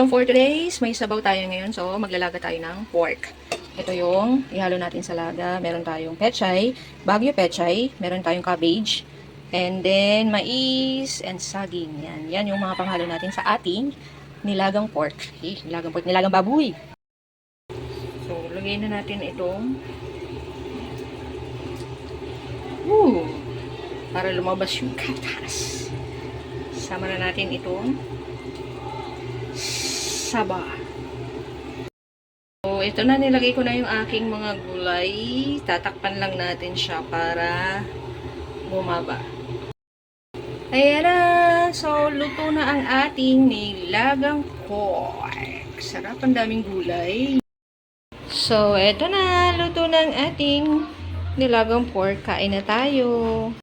nilagang for today's. May sabaw tayo ngayon, so maglalaga tayo ng pork. Ito yung ihalo natin sa laga. Meron tayong pechay, Baguio pechay, meron tayong cabbage, and then mais and saging. Yan yung mga panghalo natin sa ating nilagang pork. Nilagang pork, nilagang baboy. So, lagay na natin itong para lumabas yung katas. Sama na natin itong saba. So, ito na, nilagay ko na yung aking mga gulay. Tatakpan lang natin siya para bumaba. Ayan na. So, luto na ang ating nilagang pork. Sarap, ang daming gulay. So, ito na. Luto na ang ating nilagang pork. Kain na tayo.